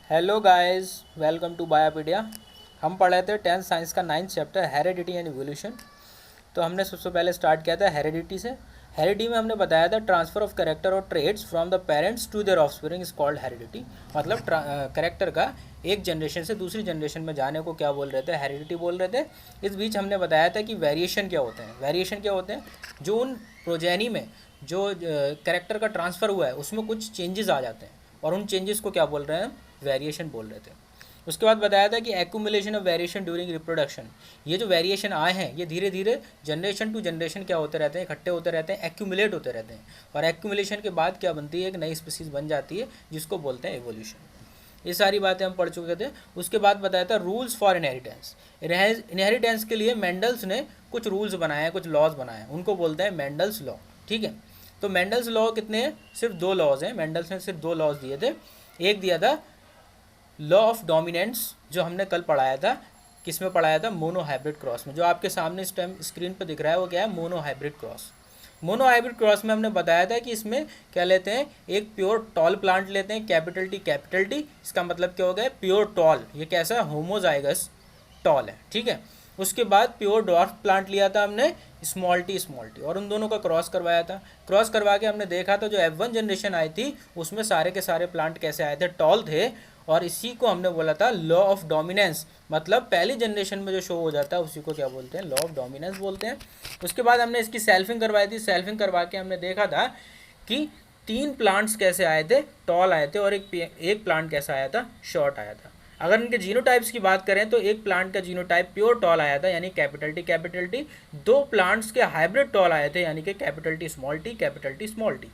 Hello guys, welcome to Biopedia. हम पढ़ रहे थे 10th साइंस का 9th chapter heredity and evolution. तो हमने सबसे पहले स्टार्ट किया था हेरेडिटी से। हेरेडिटी में हमने बताया था ट्रांसफ़र ऑफ कैरेक्टर और traits from the parents to their offspring is called heredity. मतलब कैरेक्टर का एक जनरेशन से दूसरी जनरेशन में जाने को क्या बोल रहे थे, हेरेडिटी बोल रहे थे। इस बीच हमने बताया था कि वेरिएशन क्या होते हैं। वेरिएशन क्या होते हैं, जो उन प्रोजेनी में जो कैरेक्टर का ट्रांसफ़र हुआ है उसमें कुछ चेंजेस आ जाते हैं, और उन चेंजेस को क्या बोल रहे हैं, वेरिएशन बोल रहे थे। उसके बाद बताया था कि accumulation of variation during reproduction. ये जो वेरिएशन आए हैं ये धीरे धीरे जनरेशन टू जनरेशन क्या होते रहते हैं, इकट्ठे होते रहते हैं, एक्यूमुलेट होते रहते हैं, और एक्यूमुलेशन के बाद क्या बनती है, एक नई स्पीसीज बन जाती है जिसको बोलते हैं एवोल्यूशन। ये सारी बातें हम पढ़ चुके थे। उसके बाद बताया था रूल्स फॉर इनहेरिटेंस। इनहेरिटेंस के लिए मेंडल्स ने कुछ रूल्स बनाए हैं, कुछ लॉज बनाए हैं, उनको बोलते हैं मेंडल्स लॉ। ठीक है, तो मेंडल्स लॉ कितने हैं, सिर्फ 2 लॉज हैं। मेंडल्स ने सिर्फ 2 लॉज दिए थे। एक दिया था लॉ ऑफ डोमिनेंस, जो हमने कल पढ़ाया था। किस में पढ़ाया था, मोनो हाइब्रिड क्रॉस में। जो आपके सामने इस टाइम स्क्रीन पर दिख रहा है वो क्या है, mono hybrid cross. Mono hybrid cross में हमने बताया था कि इसमें क्या लेते हैं, एक प्योर टॉल प्लांट लेते हैं, कैपिटल टी कैपिटल टी। इसका मतलब क्या हो गया, प्योर टॉल। ये कैसा होमोजाइगस टॉल है, ठीक है। उसके बाद प्योर डॉर्फ प्लांट लिया था हमने, स्मॉल टी, और उन दोनों का क्रॉस करवाया था। क्रॉस करवा के हमने देखा था जो F1 जनरेशन आई थी उसमें सारे के सारे प्लांट कैसे आए थे, टॉल थे। और इसी को हमने बोला था लॉ ऑफ डोमिनेंस। मतलब पहली जनरेशन में जो शो हो जाता है उसी को क्या बोलते हैं, लॉ ऑफ डोमिनेंस बोलते हैं। उसके बाद हमने इसकी सेल्फिंग करवाई थी। सेल्फिंग करवा के हमने देखा था कि 3 प्लांट्स कैसे आए थे, टॉल आए थे, और एक प्लांट कैसा आया था, शॉर्ट आया था। अगर इनके जीनोटाइप्स की बात करें तो एक प्लांट का जीनोटाइप प्योर टॉल आया था, यानी capital T capital T. 2 plants के हाइब्रिड टॉल आए थे, यानी कि capital T capital T small T.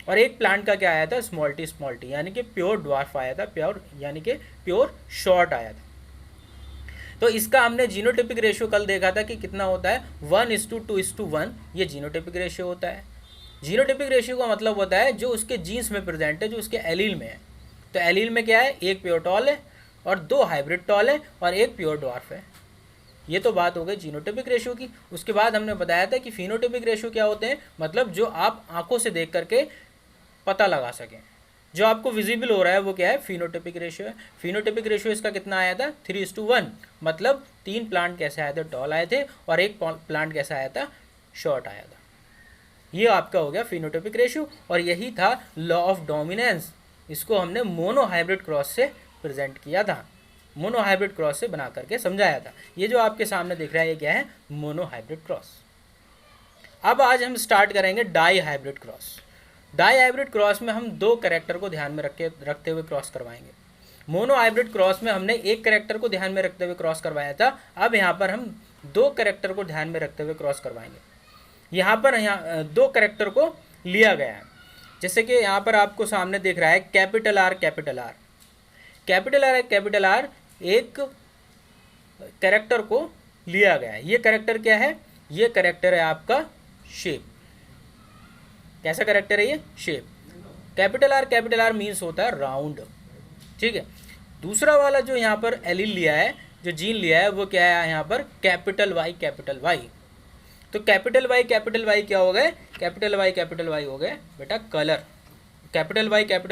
और एक प्लांट का क्या आया था, स्मॉल टी, यानी कि प्योर ड्वार्फ आया था, प्योर यानी कि प्योर शॉर्ट आया था। तो इसका हमने जीनोटिपिक रेशियो कल देखा था कि कितना होता है, 1:2:1। ये जीनोटिपिक रेशियो होता है। जीनोटिपिक रेशियो का मतलब होता है जो उसके जीन्स में प्रेजेंट है, जो उसके एलील में है। तो एलील में क्या है, एक प्योर टॉल है और 2 हाइब्रिड टॉल है और एक प्योर ड्वार्फ है। ये तो बात हो गई जीनोटिपिक रेशियो की। उसके बाद हमने बताया था कि फिनोटिपिक रेशियो क्या होते हैं, मतलब जो आप आंखों से देख करके पता लगा सकें, जो आपको विजिबल हो रहा है वो क्या है, फिनोटिपिक रेशियो है। फिनोटिपिक रेशियो इसका कितना आया था, 3:1। मतलब 3 प्लांट कैसे आए थे, टॉल आए थे, और एक प्लांट कैसा आया था, शॉर्ट आया था। ये आपका हो गया फिनोटिपिक रेशियो, और यही था लॉ ऑफ डोमिनेंस। इसको हमने मोनो हाइब्रिड क्रॉस से प्रेजेंट किया था, मोनो हाइब्रिड क्रॉस से बना करके समझाया था। ये जो आपके सामने दिख रहा है ये क्या है, मोनो हाइब्रिड क्रॉस। अब आज हम स्टार्ट करेंगे dihybrid cross. Dihybrid cross में हम 2 कैरेक्टर को ध्यान में रखते हुए क्रॉस करवाएंगे। मोनो हाइब्रिड क्रॉस में हमने एक कैरेक्टर को ध्यान में रखते हुए क्रॉस करवाया था। अब यहाँ पर हम 2 कैरेक्टर को ध्यान में रखते हुए क्रॉस करवाएंगे। यहाँ पर 2 कैरेक्टर को लिया गया है। जैसे कि यहाँ पर आपको सामने दिख रहा है capital R capital R. Capital R एक कैरेक्टर को लिया गया है। ये कैरेक्टर क्या है, ये कैरेक्टर है आपका शेप। कैसा कैरेक्टर है ये, शेप। कैपिटल आर मीन्स होता है राउंड, ठीक है। दूसरा वाला जो यहाँ पर एलील लिया है, जो जीन लिया है, वो क्या है यहाँ पर, कैपिटल वाई। तो कैपिटल वाई क्या हो गए, कैपिटल वाई हो गए बेटा कलर। कैपिटल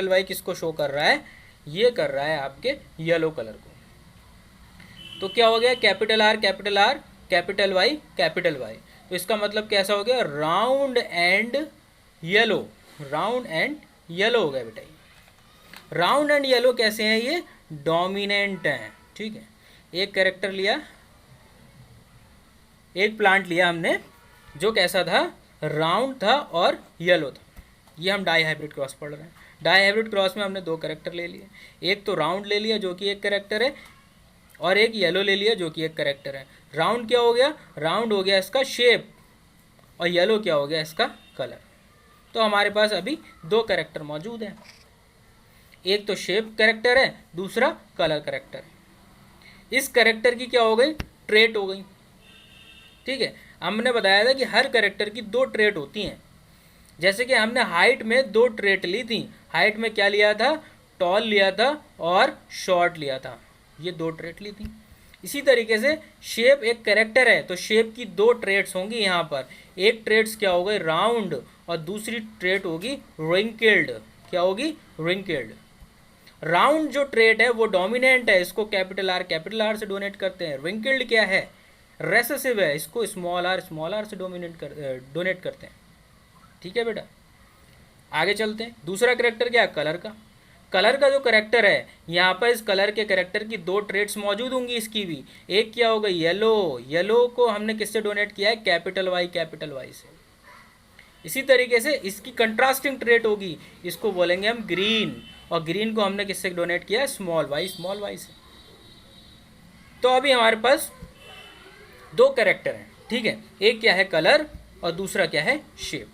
वाई किसको शो कर रहा है, ये कर रहा है आपके येलो कलर को। तो क्या हो गया, कैपिटल आर कैपिटल वाई। तो इसका मतलब कैसा हो गया, राउंड एंड येलो हो गया बेटा। राउंड एंड येलो कैसे हैं, ये डोमिनेंट हैं, ठीक है। एक कैरेक्टर लिया, एक प्लांट लिया हमने जो कैसा था, राउंड था और येलो था। ये हम डाई हाइब्रिड क्रॉस पढ़ रहे हैं। डाई हाइब्रिड क्रॉस में हमने 2 कैरेक्टर ले लिए। एक तो राउंड ले लिया जो कि एक कैरेक्टर है, और एक येलो ले लिया जो कि एक कैरेक्टर है। राउंड क्या हो गया, राउंड हो गया इसका शेप, और येलो क्या हो गया इसका कलर। तो हमारे पास अभी 2 कैरेक्टर मौजूद हैं। एक तो शेप कैरेक्टर है, दूसरा कलर कैरेक्टर है। इस कैरेक्टर की क्या हो गई, ट्रेट हो गई, ठीक है। हमने बताया था कि हर कैरेक्टर की 2 ट्रेट होती हैं। जैसे कि हमने हाइट में 2 ट्रेट ली थी। हाइट में क्या लिया था, टॉल लिया था और शॉर्ट लिया था, ये 2 ट्रेट ली थी। इसी तरीके से शेप एक कैरेक्टर है, तो शेप की 2 ट्रेट्स होंगी यहाँ पर। एक ट्रेट्स क्या हो गई, राउंड, और दूसरी ट्रेट होगी रिंकल्ड। क्या होगी, रिंकल्ड। राउंड जो ट्रेट है वो डोमिनेंट है, इसको कैपिटल आर से डोनेट करते हैं। रिंकल्ड क्या है, रेसेसिव है, इसको स्मॉल आर से डोनेट करते हैं। ठीक है बेटा, आगे चलते हैं। दूसरा करेक्टर क्या है, कलर का। कलर का जो करेक्टर है, यहाँ पर इस कलर के करेक्टर की दो ट्रेड्स मौजूद होंगी इसकी भी। एक क्या होगा, येलो। येलो को हमने किससे डोनेट किया है, कैपिटल वाई से। इसी तरीके से इसकी कंट्रास्टिंग ट्रेट होगी, इसको बोलेंगे हम ग्रीन, और ग्रीन को हमने किससे डोनेट किया है, स्मॉल वाई से। तो अभी हमारे पास दो कैरेक्टर हैं, ठीक है। एक क्या है कलर और दूसरा क्या है शेप।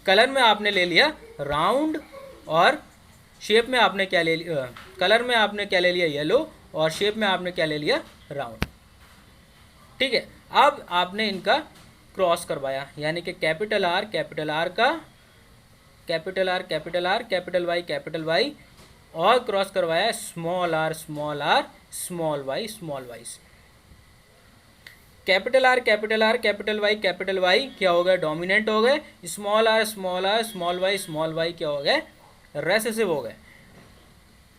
कलर में आपने ले लिया राउंड और शेप में आपने क्या ले लिया, कलर में आपने क्या ले लिया, येलो, और शेप में आपने क्या ले लिया, राउंड। ठीक है, अब आपने इनका क्रॉस करवाया, यानी कि कैपिटल आर का कैपिटल वाई और क्रॉस करवाया स्मॉल आर स्मॉल वाई से। कैपिटल आर कैपिटल वाई क्या हो गए, डोमिनेंट हो गए। स्मॉल आर स्मॉल वाई क्या हो गए, रेसेसिव हो गए।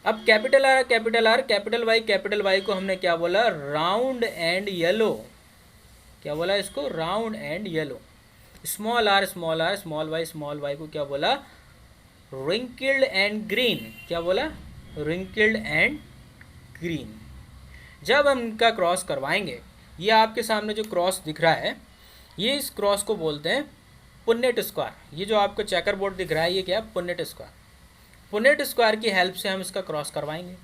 अब कैपिटल आर कैपिटल वाई को हमने क्या बोला, राउंड एंड येलो। क्या बोला इसको, round and yellow. Small R small Y को क्या बोला, रिंकल्ड एंड ग्रीन। क्या बोला, रिंकल्ड एंड ग्रीन। जब हम इनका क्रॉस करवाएंगे, ये आपके सामने जो क्रॉस दिख रहा है, ये इस क्रॉस को बोलते हैं पुन्नेट स्क्वायर। ये जो आपको चेकर बोर्ड दिख रहा है, ये क्या है, पुन्नेट स्क्वायर। पुन्नेट स्क्वायर की हेल्प से हम इसका क्रॉस करवाएंगे।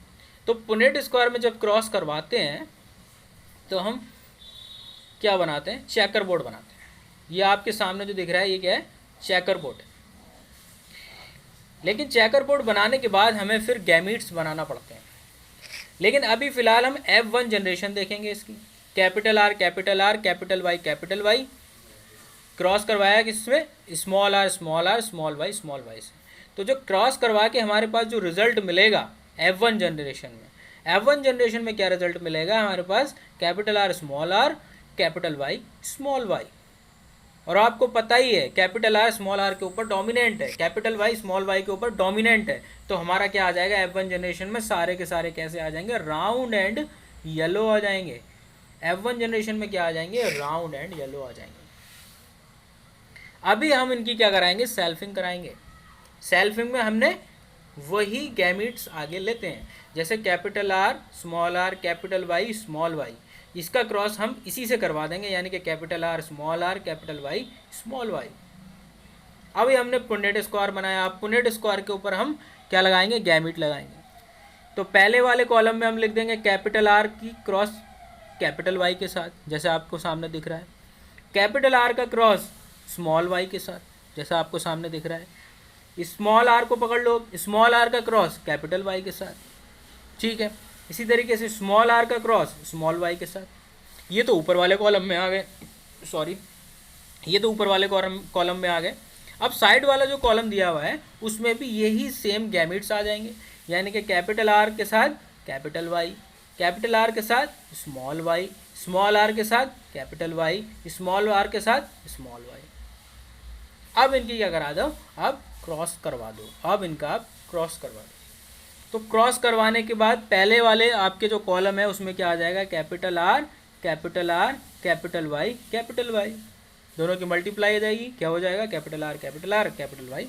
तो पुन्नेट स्क्वायर में जब क्रॉस करवाते हैं तो हम क्या बनाते हैं, चेकर बोर्ड बनाते हैं। ये आपके सामने जो दिख रहा है, ये क्या है, चेकर बोर्ड है। लेकिन चेकर बोर्ड बनाने के बाद हमें फिर गैमीट्स बनाना पड़ते हैं। लेकिन अभी फ़िलहाल हम F1 जनरेशन देखेंगे इसकी। Capital R capital Y cross करवाया किसमें, स्मॉल आर स्मॉल वाई से। तो जो क्रॉस करवा के हमारे पास जो रिजल्ट मिलेगा F1 जनरेशन में क्या रिजल्ट मिलेगा हमारे पास, capital R capital Y small Y. और आपको पता ही है कैपिटल आर स्मॉल आर के ऊपर डोमिनेंट है, कैपिटल वाई स्मॉल वाई के ऊपर डोमिनेंट है। तो हमारा क्या आ जाएगा, F1 जनरेशन में सारे के सारे कैसे आ जाएंगे, राउंड एंड येलो आ जाएंगे। F1 जनरेशन में क्या आ जाएंगे, राउंड एंड येलो आ जाएंगे। अभी हम इनकी क्या कराएंगे, सेल्फिंग कराएंगे। सेल्फिंग में हमने वही गैमीट्स आगे लेते हैं, जैसे capital R capital Y small Y, इसका क्रॉस हम इसी से करवा देंगे, यानी कि capital R capital Y small Y. अभी हमने पुन्नेट स्क्वायर बनाया, अब पुन्नेट स्क्वायर के ऊपर हम क्या लगाएंगे, गैमीट लगाएंगे। तो पहले वाले कॉलम में हम लिख देंगे कैपिटल आर की क्रॉस कैपिटल वाई के साथ, जैसे आपको सामने दिख रहा है। कैपिटल आर का क्रॉस स्मॉल वाई के साथ, जैसा आपको सामने दिख रहा है। स्मॉल आर को पकड़ लो, स्मॉल आर का क्रॉस कैपिटल वाई के साथ, ठीक है। इसी तरीके से स्मॉल आर का क्रॉस स्मॉल वाई के साथ। ये तो ऊपर वाले कॉलम में आ गए, ये तो ऊपर वाले कॉलम में आ गए। अब साइड वाला जो कॉलम दिया हुआ है उसमें भी यही सेम गैमिट्स आ जाएंगे, यानी कि कैपिटल आर के साथ कैपिटल वाई, कैपिटल आर के साथ स्मॉल वाई, स्मॉल आर के साथ कैपिटल वाई, स्मॉल आर के साथ स्मॉल वाई। अब इनकी क्या करा दो, अब क्रॉस करवा दो। अब इनका आप क्रॉस करवा दो। तो क्रॉस करवाने के बाद पहले वाले आपके जो कॉलम है उसमें क्या आ जाएगा, कैपिटल आर कैपिटल वाई, दोनों की मल्टीप्लाई हो जाएगी, क्या हो जाएगा, कैपिटल आर कैपिटल वाई।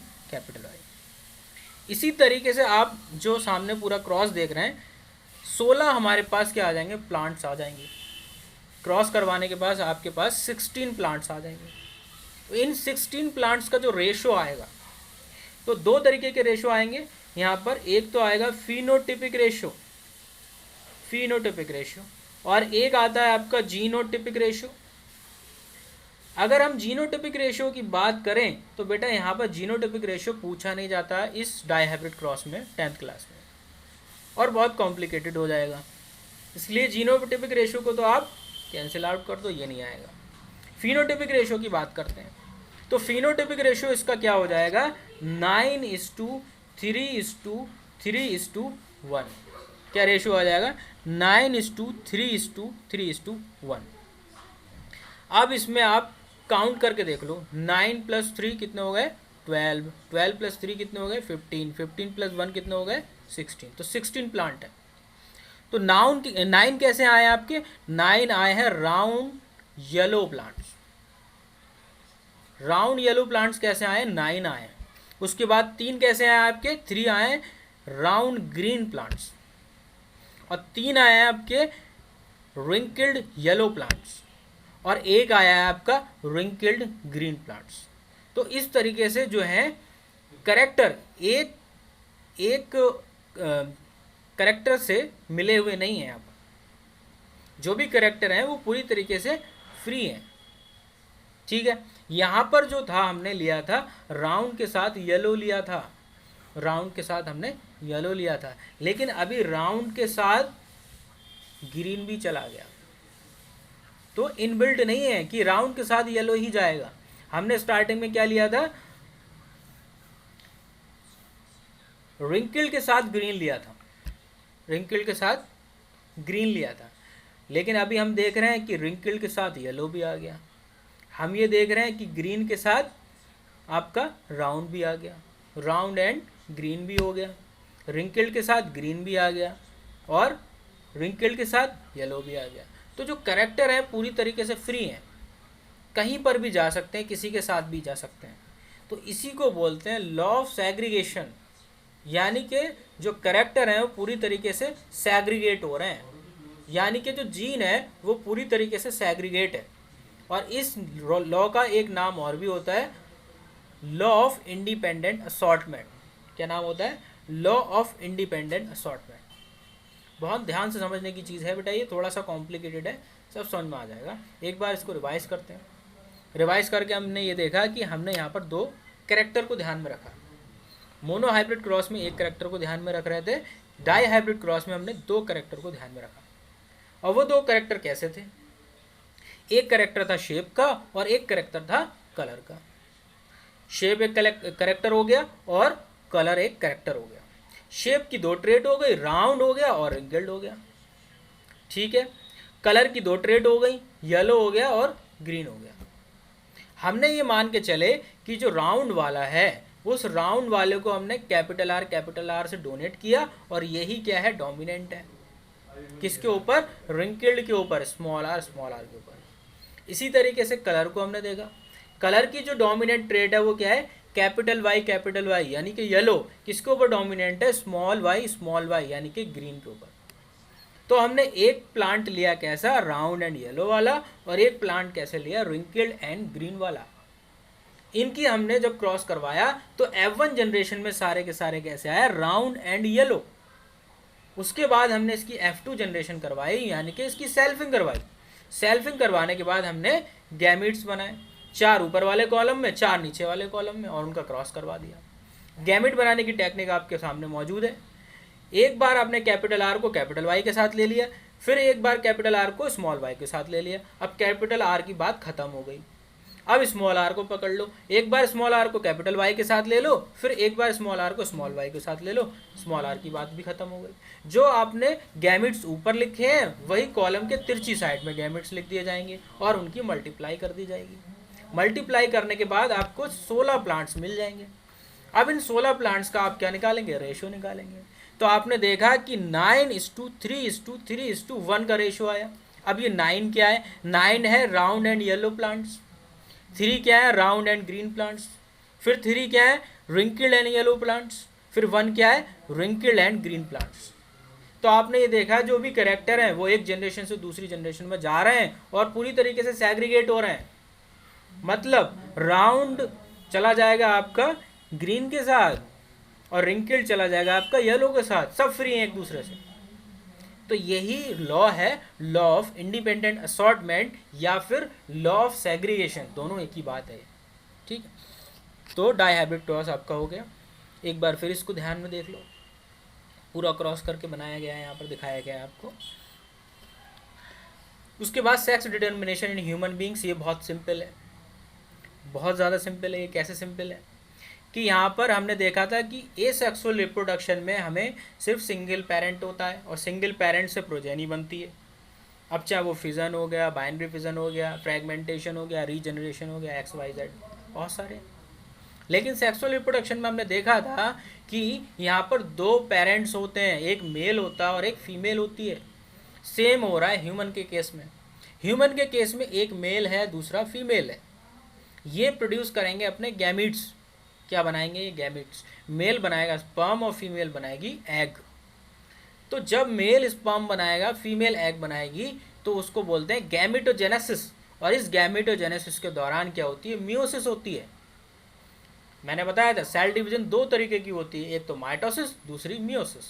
इसी तरीके से आप जो सामने पूरा क्रॉस देख रहे हैं, 16 हमारे पास क्या आ जाएंगे, प्लांट्स आ जाएंगे। क्रॉस करवाने के बाद आपके पास 16 प्लांट्स आ जाएंगे। तो इन 16 प्लांट्स का जो रेशो आएगा, तो दो तरीके के रेशो आएंगे यहाँ पर। एक तो आएगा फिनोटिपिक रेशो और एक आता है आपका जीनोटिपिक रेशो। अगर हम जीनोटिपिक रेशो की बात करें तो बेटा यहाँ पर जीनोटिपिक रेशो पूछा नहीं जाता है इस डाइहाइब्रिड क्रॉस में 10th क्लास में, और बहुत कॉम्प्लिकेटेड हो जाएगा, इसलिए जीनोटिपिक रेशो को तो आप कैंसिल आउट कर दो, ये नहीं आएगा। फिनोटिपिक रेशो की बात करते हैं, तो फिनोटिपिक रेशो इसका क्या हो जाएगा, 9:3:3:1। क्या रेशो आ जाएगा, 9:3:3:1। अब इसमें आप काउंट करके देख लो, 9 + 3 कितने हो गए, 12, 12 + 3 कितने हो गए, 15, 15 + 1 कितने हो गए, 16, तो 16 प्लांट है। तो 9 कैसे आए आपके? 9 आए हैं round yellow plants. Round yellow plants कैसे आए? 9 आए हैं। उसके बाद 3 कैसे आए आपके? 3 आए राउंड ग्रीन प्लांट्स, और 3 आए हैं आपके रिंकल्ड येलो प्लांट्स, और 1 आया है आपका रिंकल्ड ग्रीन प्लांट्स। तो इस तरीके से जो है करेक्टर एक एक करेक्टर से मिले हुए नहीं है। यहाँ पर जो भी करेक्टर हैं वो पूरी तरीके से फ्री हैं, ठीक है। यहाँ पर जो था हमने लिया था राउंड के साथ येलो लिया था, राउंड के साथ हमने येलो लिया था, लेकिन अभी राउंड के साथ ग्रीन भी चला गया। तो इनबिल्ट नहीं है कि राउंड के साथ येलो ही जाएगा। हमने स्टार्टिंग में क्या लिया था? रिंकल के साथ ग्रीन लिया था, रिंकल के साथ ग्रीन लिया था, लेकिन अभी हम देख रहे हैं कि रिंकल के साथ येलो भी आ गया। हम ये देख रहे हैं कि ग्रीन के साथ आपका राउंड भी आ गया, राउंड एंड ग्रीन भी हो गया, रिंकल के साथ ग्रीन भी आ गया, और रिंकल के साथ येलो भी आ गया। तो जो कैरेक्टर है पूरी तरीके से फ्री हैं, कहीं पर भी जा सकते हैं, किसी के साथ भी जा सकते हैं। तो इसी को बोलते हैं लॉ ऑफ सेग्रीगेशन, यानी कि जो कैरेक्टर हैं वो पूरी तरीके से सेग्रीगेट हो रहे हैं, यानी कि जो जीन है वो पूरी तरीके से सेग्रीगेट है। और इस लॉ का एक नाम और भी होता है, लॉ ऑफ इंडिपेंडेंट असॉर्टमेंट। क्या नाम होता है? Law of independent assortment. बहुत ध्यान से समझने की चीज़ है बेटा, ये थोड़ा सा कॉम्प्लिकेटेड है, सब समझ में आ जाएगा। एक बार इसको रिवाइज करते हैं। रिवाइज करके हमने ये देखा कि हमने यहाँ पर 2 कैरेक्टर को ध्यान में रखा। मोनो हाइब्रिड क्रॉस में 1 कैरेक्टर को ध्यान में रख रहे थे, डाई हाइब्रिड क्रॉस में हमने 2 कैरेक्टर को ध्यान में रखा। और वो 2 कैरेक्टर कैसे थे? एक कैरेक्टर था शेप का और एक कैरेक्टर था कलर का। शेप एक कैरेक्टर हो गया और कलर एक कैरेक्टर हो गया। शेप की 2 ट्रेट हो गई, राउंड हो गया और रिंकल्ड हो गया, ठीक है। कलर की 2 ट्रेट हो गई, येलो हो गया और ग्रीन हो गया। हमने ये मान के चले कि जो राउंड वाला है उस राउंड वाले को हमने कैपिटल आर से डोनेट किया, और यही क्या है? डोमिनेंट है। किसके ऊपर? रिंकल्ड के ऊपर, स्मॉल आर के ऊपर। इसी तरीके से कलर को हमने देखा, कलर की जो डोमिनेंट ट्रेट है वो क्या है? कैपिटल वाई यानी कि येलो। किसके ऊपर डोमिनेंट है? स्मॉल वाई यानी कि ग्रीन के ऊपर। तो हमने एक प्लांट लिया कैसा? राउंड एंड येलो वाला, और एक प्लांट कैसे लिया? रिंकल्ड एंड ग्रीन वाला। इनकी हमने जब क्रॉस करवाया तो F1 जनरेशन में सारे के सारे कैसे आया? Round and yellow. उसके बाद हमने इसकी F2 जनरेशन करवाई, यानी कि इसकी सेल्फिंग करवाई। सेल्फिंग करवाने के बाद हमने गैमिट्स बनाए, 4 ऊपर वाले कॉलम में, 4 नीचे वाले कॉलम में, और उनका क्रॉस करवा दिया। गैमिट बनाने की टेक्निक आपके सामने मौजूद है। एक बार आपने कैपिटल आर को कैपिटल वाई के साथ ले लिया, फिर एक बार कैपिटल आर को स्मॉल वाई के साथ ले लिया। अब कैपिटल आर की बात खत्म हो गई, अब स्मॉल आर को पकड़ लो। एक बार स्मॉल आर को कैपिटल वाई के साथ ले लो, फिर एक बार स्मॉल आर को स्मॉल वाई के साथ ले लो, स्मॉल आर की बात भी खत्म हो गई। जो आपने गैमिट्स ऊपर लिखे हैं वही कॉलम के तिरछी साइड में गैमिट्स लिख दिए जाएंगे और उनकी मल्टीप्लाई कर दी जाएगी। मल्टीप्लाई करने के बाद आपको 16 प्लांट्स मिल जाएंगे। अब इन 16 प्लांट्स का आप क्या निकालेंगे? रेशो निकालेंगे। तो आपने देखा कि 9:3:3:1 का रेशो आया। अब ये 9 क्या है? 9 है राउंड एंड येलो प्लांट्स, 3 क्या है? राउंड एंड ग्रीन प्लांट्स, फिर 3 क्या है? रिंकल्ड एंड येलो प्लांट्स, फिर 1 क्या है? Wrinkled and green plants. तो आपने ये देखा जो भी कैरेक्टर हैं वो एक जनरेशन से दूसरी जनरेशन में जा रहे हैं और पूरी तरीके से सेग्रीगेट हो रहे हैं। मतलब राउंड चला जाएगा आपका ग्रीन के साथ और रिंकल्ड चला जाएगा आपका येलो के साथ, सब फ्री हैं एक दूसरे से। तो यही लॉ है, लॉ ऑफ इंडिपेंडेंट असॉर्टमेंट या फिर लॉ ऑफ सेग्रीगेशन, दोनों एक ही बात है, ठीक है। तो डाई हाइब्रिड क्रॉस आपका हो गया। एक बार फिर इसको ध्यान में देख लो, पूरा क्रॉस करके बनाया गया है, यहाँ पर दिखाया गया है आपको। उसके बाद sex determination in human beings, ये बहुत सिंपल है, बहुत ज़्यादा सिंपल है। ये कैसे सिंपल है कि यहाँ पर हमने देखा था कि एसेक्सुअल रिप्रोडक्शन में हमें सिर्फ सिंगल पेरेंट होता है और सिंगल पेरेंट से प्रोजेनी बनती है। अब चाहे वो फिजन हो गया, बाइनरी फिजन हो गया, फ्रेगमेंटेशन हो गया, रीजनरेशन हो गया, XYZ बहुत सारे। लेकिन सेक्सुअल रिप्रोडक्शन में हमने देखा था कि यहाँ पर दो पेरेंट्स होते हैं, एक मेल होता है और एक फीमेल होती है। सेम हो रहा है ह्यूमन के केस में। ह्यूमन के केस में एक मेल है, दूसरा फीमेल है। ये प्रोड्यूस करेंगे अपने गैमीट्स। क्या बनाएंगे? ये गैमीट्स। मेल बनाएगा स्पर्म और फीमेल बनाएगी एग। तो जब मेल स्पर्म बनाएगा, फीमेल एग बनाएगी, तो उसको बोलते हैं गैमेटोजेनेसिस। और इस गैमेटोजेनेसिस के दौरान क्या होती है? मियोसिस होती है। मैंने बताया था सेल डिवीजन दो तरीके की होती है, एक तो माइटोसिस, दूसरी मियोसिस।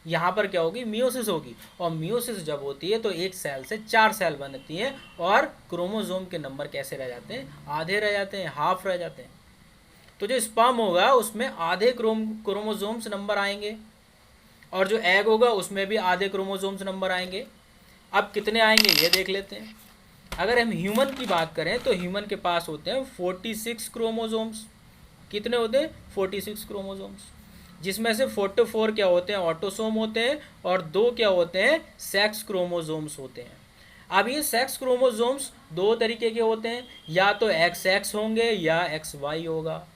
यहाँ पर क्या होगी? मियोसिस होगी। और मियोसिस जब होती है तो एक सेल से 4 सेल बनती हैं और क्रोमोसोम के नंबर कैसे रह जाते हैं? आधे रह जाते हैं, हाफ रह जाते हैं। तो जो स्पर्म होगा उसमें आधे क्रोमोसोम्स नंबर आएंगे और जो एग होगा उसमें भी आधे क्रोमोसोम्स नंबर आएंगे। अब कितने आएंगे ये देख लेते हैं। अगर हम ह्यूमन की बात करें तो ह्यूमन के पास होते हैं 46 क्रोमोसोम्स। कितने होते हैं? 46 क्रोमोसोम्स, जिसमें से 44 क्या होते हैं? ऑटोसोम होते हैं और 2 क्या होते हैं? सेक्स क्रोमोसोम्स होते हैं। अब ये सेक्स क्रोमोसोम्स दो तरीके के होते हैं, या तो एक्स एक्स होंगे या एक्स वाई होगा।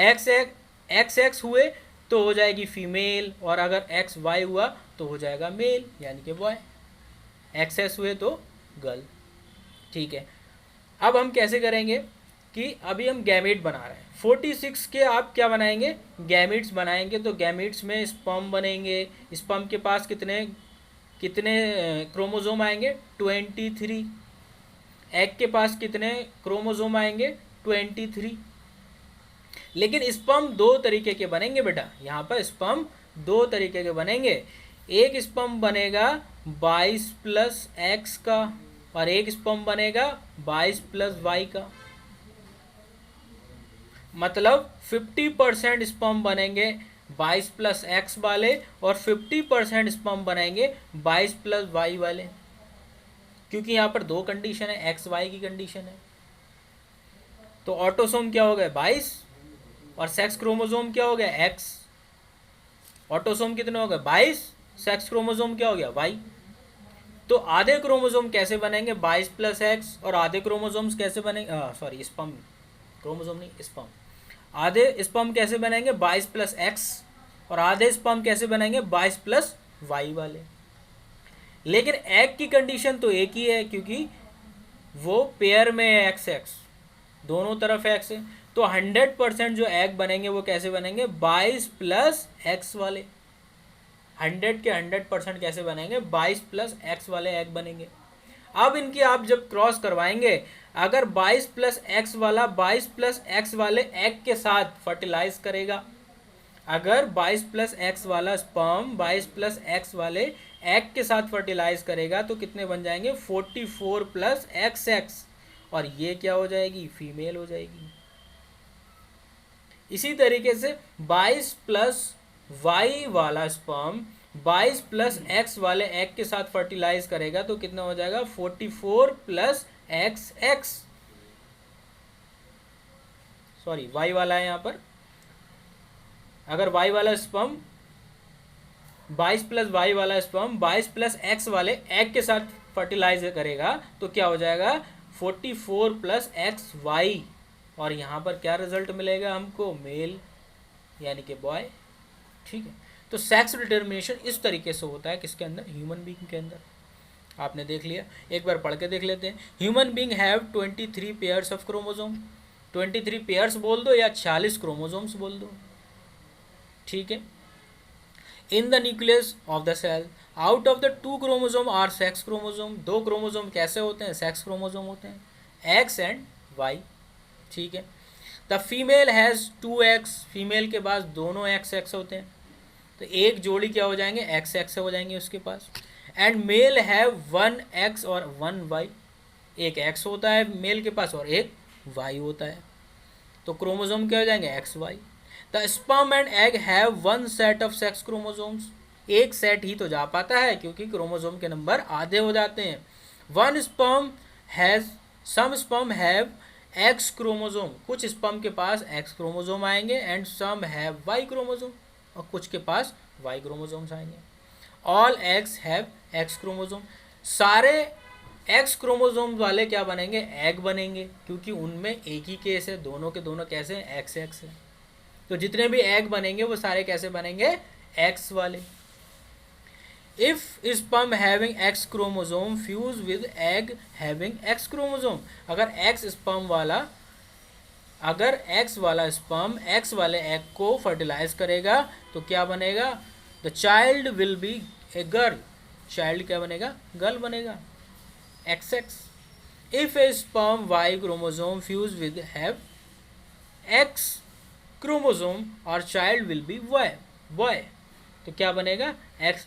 एक्स एक्स हुए तो हो जाएगी फीमेल, और अगर एक्स वाई हुआ तो हो जाएगा मेल यानी कि बॉय। एक्स एक्स हुए तो गर्ल। ठीक है, अब हम कैसे करेंगे कि अभी हम गैमेट बना रहे हैं। 46 के आप क्या बनाएंगे? गैमेट्स बनाएंगे। तो गैमेट्स में स्पर्म बनेंगे। स्पर्म के पास कितने कितने क्रोमोसोम आएंगे? 23। एग के पास कितने क्रोमोसोम आएंगे? 23। लेकिन स्पर्म दो तरीके के बनेंगे बेटा। यहाँ पर स्पर्म दो तरीके के बनेंगे। एक स्पर्म बनेगा 22 प्लस एक्स का और एक स्पर्म बनेगा 22 प्लस वाई का। मतलब 50% स्पर्म बनेंगे 22 प्लस एक्स वाले और 50% स्पर्म बनेंगे 22 प्लस वाई वाले, क्योंकि यहाँ पर दो कंडीशन है, एक्स वाई की कंडीशन है। तो ऑटोसोम क्या हो गए? 22 और सेक्स क्रोमोसोम क्या हो गया? एक्स। ऑटोसोम कितने हो गए? 22। सेक्स क्रोमोसोम क्या हो गया? वाई। तो आधे क्रोमोसोम कैसे बनेंगे? 22 प्लस एक्स। और आधे क्रोमोसोम्स कैसे बनेंगे? सॉरी, स्पर्म, क्रोमोसोम नहीं, स्पर्म। आधे स्पर्म कैसे बनेंगे? 22 प्लस एक्स। और आधे स्पर्म कैसे बनेंगे? 22 प्लस वाई वाले। लेकिन एग की कंडीशन तो एक ही है, क्योंकि वो पेयर में है, एक्स एक्स, दोनों तरफ एक्स है। तो 100% जो एग बनेंगे वो कैसे बनेंगे? 22 प्लस एक्स वाले। 100 के 100% कैसे बनेंगे? 22 प्लस एक्स वाले एग बनेंगे। अब इनकी आप जब क्रॉस करवाएंगे, अगर 22 प्लस एक्स वाला 22 प्लस एक्स वाले एग के साथ फर्टिलाइज करेगा, अगर 22 प्लस एक्स वाला स्पर्म 22 प्लस एक्स वाले एग के साथ फर्टिलाइज करेगा तो कितने बन जाएंगे? 44 प्लस एक्स एक्स, और ये क्या हो जाएगी? फीमेल हो जाएगी। इसी तरीके से 22 प्लस वाई वाला स्पर्म 22 प्लस एक्स वाले एग के साथ फर्टिलाइज करेगा तो कितना हो जाएगा? 44 plus X X. Sorry, Y वाला है यहाँ पर। अगर वाई वाला स्पर्म 22 प्लस वाई वाला स्पर्म 22 प्लस एक्स वाले एग के साथ फर्टिलाइज करेगा तो क्या हो जाएगा? 44 प्लस एक्स वाई। और यहाँ पर क्या रिजल्ट मिलेगा हमको? मेल यानी कि बॉय। ठीक है, तो सेक्स डिटर्मिनेशन इस तरीके से होता है किसके अंदर? ह्यूमन बीइंग के अंदर। आपने देख लिया, एक बार पढ़ के देख लेते हैं। Human being have 23 pairs of chromosome. 23 pairs बोल दो या 46 क्रोमोसोम्स बोल दो। ठीक है, in the nucleus of the cell out of the 2 chromosome are sex chromosome. 2 chromosome कैसे होते हैं? सेक्स क्रोमोसोम होते हैं, एक्स एंड वाई। ठीक है, the female has 2 X. Female के पास दोनों एक्स एक्स होते हैं, तो एक जोड़ी क्या हो जाएंगे? एक्स एक्स हो जाएंगे उसके पास। एंड मेल हैव 1 एक्स और 1 वाई। एक एक्स होता है मेल के पास और एक वाई होता है, तो क्रोमोसोम क्या हो जाएंगे? X Y. The sperm and egg have 1 set of sex chromosomes. एक सेट ही तो जा पाता है क्योंकि क्रोमोसोम के नंबर आधे हो जाते हैं। One sperm has some sperm have X chromosome. कुछ स्पर्म के पास एक्स क्रोमोसोम आएंगे and some have Y chromosome, और कुछ के पास वाई क्रोमोसोम्स आएंगे। All eggs have X chromosome. सारे एक्स क्रोमोसोम वाले क्या बनेंगे, एग बनेंगे, क्योंकि उनमें एक ही केस है, दोनों के दोनों कैसे हैं, एक्स एक्स है। तो जितने भी एग बनेंगे वो सारे कैसे बनेंगे, एक्स वाले। If sperm having X chromosome fuse with egg having X chromosome, अगर एक्स स्पर्म वाला, अगर एक्स वाला स्पर्म एक्स वाले एग को फर्टिलाइज करेगा तो क्या बनेगा, the child will be a girl, child क्या बनेगा, गर्ल बनेगा, X X. If a sperm Y chromosome fuse with have X chromosome और child will be boy, boy, तो क्या बनेगा, एक्स